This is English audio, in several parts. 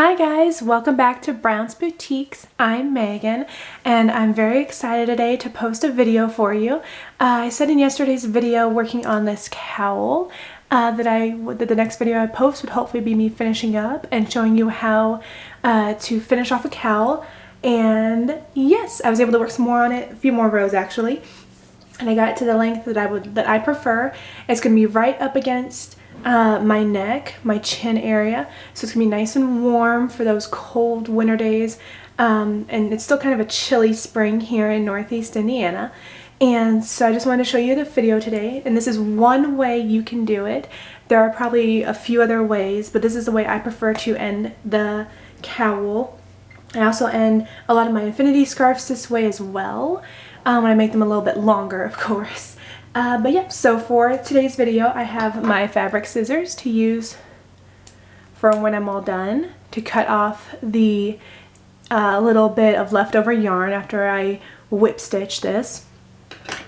Hi guys, welcome back to Brown's Boutiques. I'm Megan and I'm very excited today to post a video for you. I said in yesterday's video working on this cowl that the next video I post would hopefully be me finishing up and showing you how to finish off a cowl. And yes, I was able to work some more on it, a few more rows actually. And I got it to the length that I prefer. It's going to be right up against my neck, my chin area, so it's gonna be nice and warm for those cold winter days, and it's still kind of a chilly spring here in Northeast Indiana. And so I just wanted to show you the video today, and this is one way you can do it. There are probably a few other ways, but this is the way I prefer to end the cowl. I also end a lot of my infinity scarves this way as well, when I make them a little bit longer, of course. But yeah, so for today's video, I have my fabric scissors to use for when I'm all done to cut off the little bit of leftover yarn after I whip stitch this.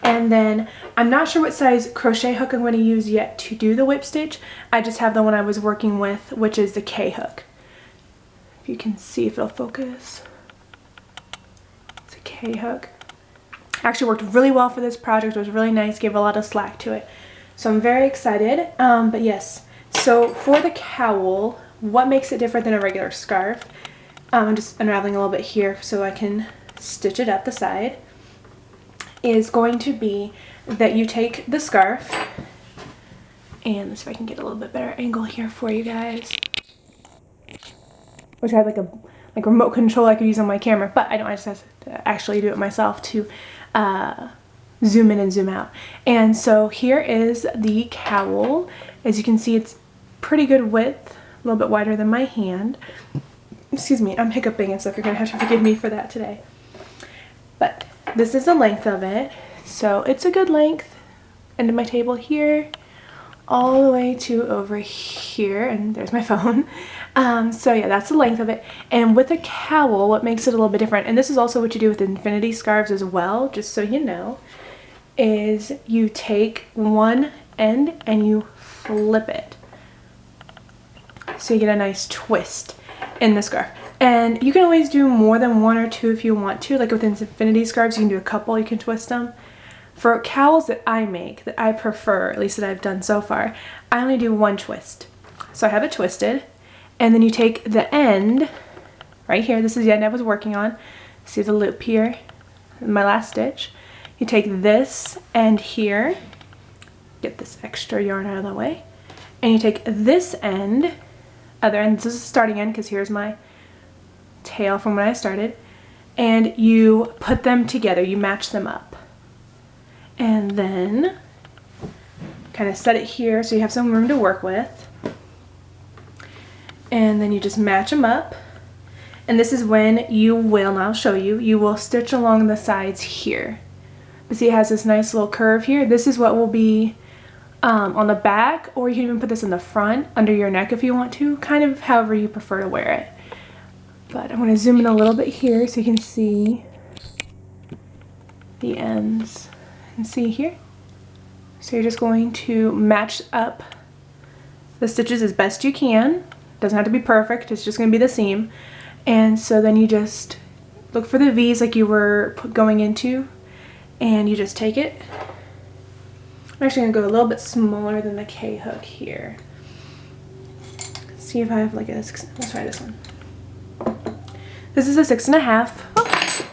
And then I'm not sure what size crochet hook I'm going to use yet to do the whip stitch. I just have the one I was working with, which is the K hook. If you can see if it'll focus. It's a K hook. Actually worked really well for this project. It was really nice, gave a lot of slack to it. So I'm very excited. But yes, so for the cowl, what makes it different than a regular scarf? I'm just unraveling a little bit here so I can stitch it up the side. Is going to be that you take the scarf, and let's see if I can get a little bit better angle here for you guys. Wish I had like a remote control I could use on my camera, but I don't. I just have to actually do it myself to zoom in and zoom out. And so here is the cowl. As you can see, it's pretty good width, a little bit wider than my hand. Excuse me, I'm hiccuping and stuff. You're gonna have to forgive me for that today. But this is the length of it. So it's a good length. End of my table here, all the way to over here, and there's my phone. So yeah, that's the length of it. And with a cowl, what makes it a little bit different, and this is also what you do with infinity scarves as well, just so you know, is you take one end and you flip it. So you get a nice twist in the scarf. And you can always do more than one or two if you want to. Like with infinity scarves, you can do a couple, you can twist them. For cowls that I make, that I prefer, at least that I've done so far, I only do one twist. So I have it twisted, and then you take the end, right here, this is the end I was working on. See the loop here, my last stitch. You take this end here, get this extra yarn out of the way, and you take this end, other end, this is the starting end because here's my tail from when I started, and you put them together, you match them up. And then kind of set it here so you have some room to work with. And then you just match them up. And this is when you will, and I'll show you, you will stitch along the sides here. But see, it has this nice little curve here. This is what will be on the back, or you can even put this in the front, under your neck if you want to, kind of however you prefer to wear it. But I'm going to zoom in a little bit here so you can see the ends. And see here. So you're just going to match up the stitches as best you can. Doesn't have to be perfect, it's just going to be the seam. And so then you just look for the V's like you were going into, and you just take it. I'm actually going to go a little bit smaller than the K hook here. See if I have like a, let's try this one. This is a 6.5.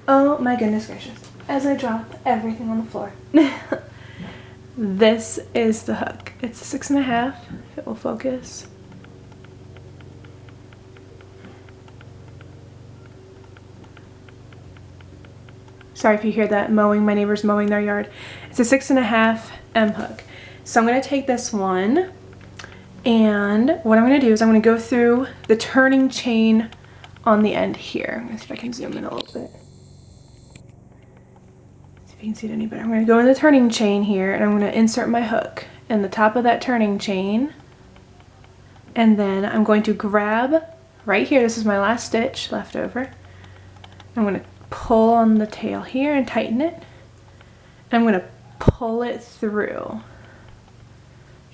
Oh my goodness gracious. As I drop everything on the floor. This is the hook. It's a 6.5. If it will focus. Sorry if you hear that mowing. My neighbor's mowing their yard. It's a 6.5 M hook. So I'm going to take this one, and what I'm going to do is I'm going to go through the turning chain on the end here. Let's see if I can zoom in a little bit. You can see it any better. I'm going to go in the turning chain here, and I'm going to insert my hook in the top of that turning chain, and then I'm going to grab right here, this is my last stitch left over. I'm going to pull on the tail here and tighten it, and I'm going to pull it through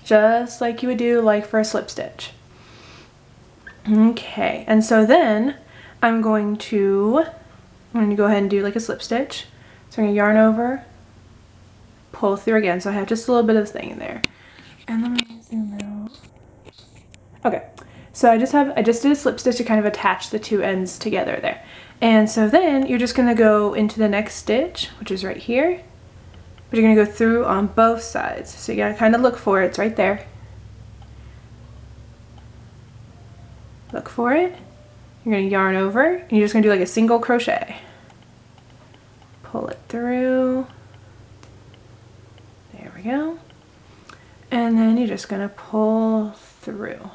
just like you would do like for a slip stitch. Okay, and so then I'm going to go ahead and do like a slip stitch. So I'm going to yarn over, pull through again. So I have just a little bit of thing in there. And then I'm going to zoom out. Okay, so I just did a slip stitch to kind of attach the two ends together there. And so then you're just going to go into the next stitch, which is right here. But you're going to go through on both sides. So you got to kind of look for it. It's right there. Look for it. You're going to yarn over, and you're just going to do like a single crochet. Pull it through. There we go. And then you're just going to pull through.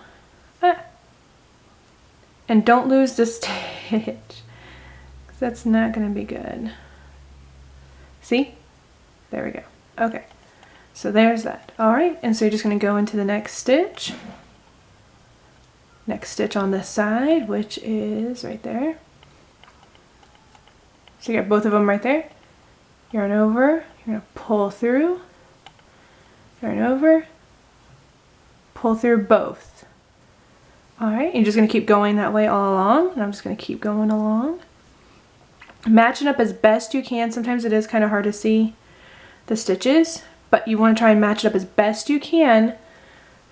And don't lose the stitch, because that's not going to be good. See? There we go. Okay. So there's that. Alright, and so you're just going to go into the next stitch. Next stitch on this side, which is right there. So you got both of them right there. Yarn over, you're going to pull through, yarn over, pull through both. Alright, you're just going to keep going that way all along, and I'm just going to keep going along. Match it up as best you can. Sometimes it is kind of hard to see the stitches, but you want to try and match it up as best you can,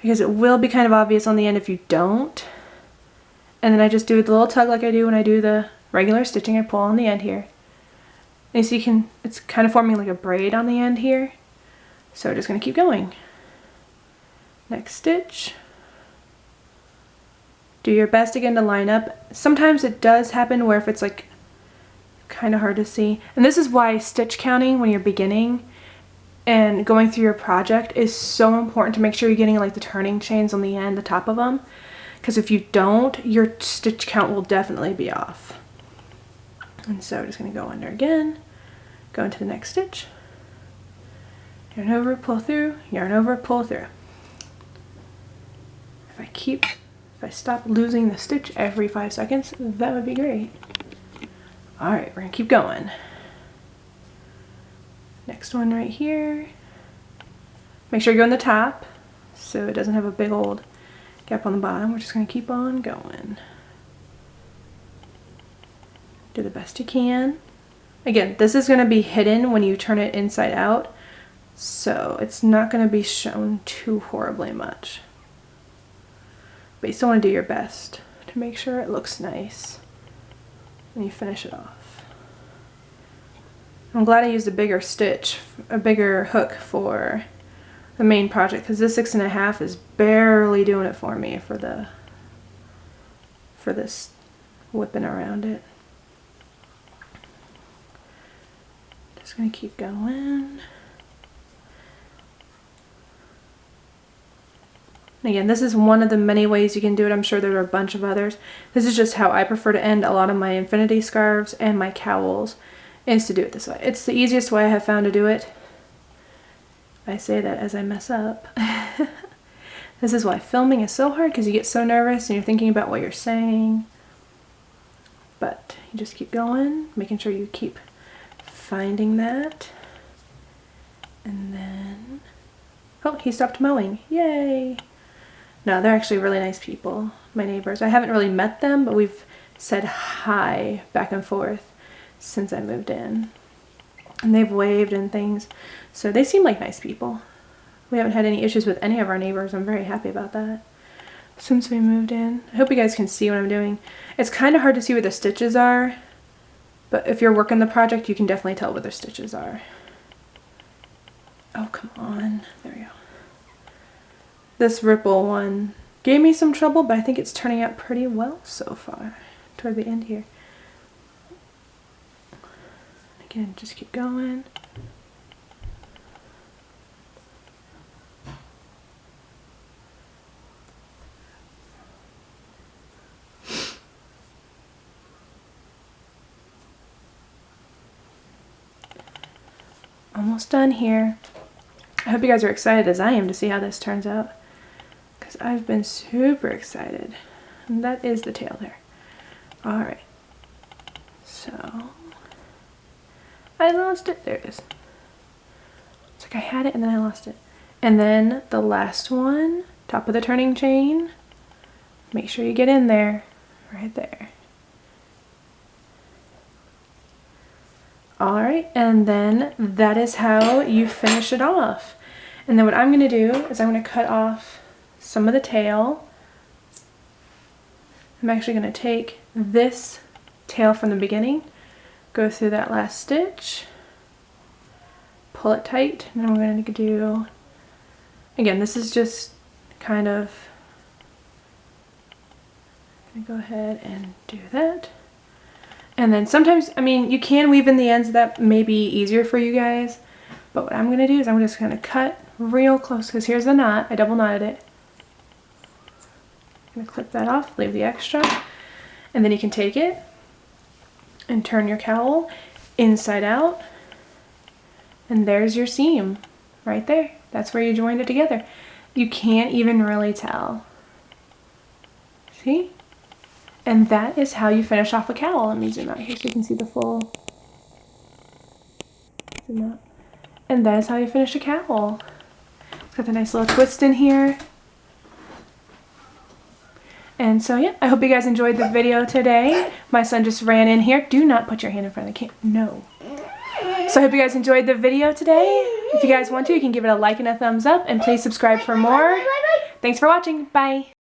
because it will be kind of obvious on the end if you don't. And then I just do the little tug like I do when I do the regular stitching. I pull on the end here. And so it's kind of forming like a braid on the end here. So we're just going to keep going. Next stitch. Do your best again to line up. Sometimes it does happen where if it's like kind of hard to see. And this is why stitch counting when you're beginning and going through your project is so important, to make sure you're getting like the turning chains on the end, the top of them. Because if you don't, your stitch count will definitely be off. And so I'm just going to go under again, go into the next stitch, yarn over, pull through, yarn over, pull through. If I stop losing the stitch every 5 seconds, that would be great. Alright, we're going to keep going. Next one right here. Make sure you go in the top so it doesn't have a big old gap on the bottom. We're just going to keep on going. Do the best you can. Again, this is going to be hidden when you turn it inside out, so it's not going to be shown too horribly much. But you still want to do your best to make sure it looks nice when you finish it off. I'm glad I used a bigger hook for the main project, because this 6.5 is barely doing it for me for this whipping around it. Just gonna keep going. And again, this is one of the many ways you can do it. I'm sure there are a bunch of others. This is just how I prefer to end a lot of my infinity scarves and my cowls, is to do it this way. It's the easiest way I have found to do it. I say that as I mess up. This is why filming is so hard, because you get so nervous and you're thinking about what you're saying. But you just keep going, making sure you keep finding that. And then, oh, he stopped mowing. Yay! No, they're actually really nice people, my neighbors. I haven't really met them, but we've said hi back and forth since I moved in. And they've waved and things. So they seem like nice people. We haven't had any issues with any of our neighbors. I'm very happy about that since we moved in. I hope you guys can see what I'm doing. It's kind of hard to see where the stitches are, but if you're working the project, you can definitely tell where the stitches are. Oh, come on. There we go. This ripple one gave me some trouble, but I think it's turning out pretty well so far toward the end here. Again, just keep going. Almost done here. I hope you guys are excited as I am to see how this turns out, because I've been super excited. And that is the tail there. Alright. So, I lost it. There it is. It's like I had it and then I lost it. And then the last one, top of the turning chain, Make sure you get in there, right there. All right, and then that is how you finish it off. And then what I'm gonna do is I'm gonna cut off some of the tail. I'm actually gonna take this tail from the beginning, go through that last stitch, pull it tight, and then we're gonna do, again, this is just kind of, I'm gonna go ahead and do that. And then sometimes, I mean, you can weave in the ends, that may be easier for you guys. But what I'm going to do is I'm just going to cut real close, because here's the knot. I double knotted it. I'm going to clip that off, leave the extra. And then you can take it and turn your cowl inside out. And there's your seam right there. That's where you joined it together. You can't even really tell. See? And that is how you finish off a cowl. Let me zoom out here so you can see the full. Zoom out. And that is how you finish a cowl. It's got the nice little twist in here. And so yeah, I hope you guys enjoyed the video today. My son just ran in here. Do not put your hand in front of the camera. No. So I hope you guys enjoyed the video today. If you guys want to, you can give it a like and a thumbs up. And please subscribe for more. Thanks for watching. Bye.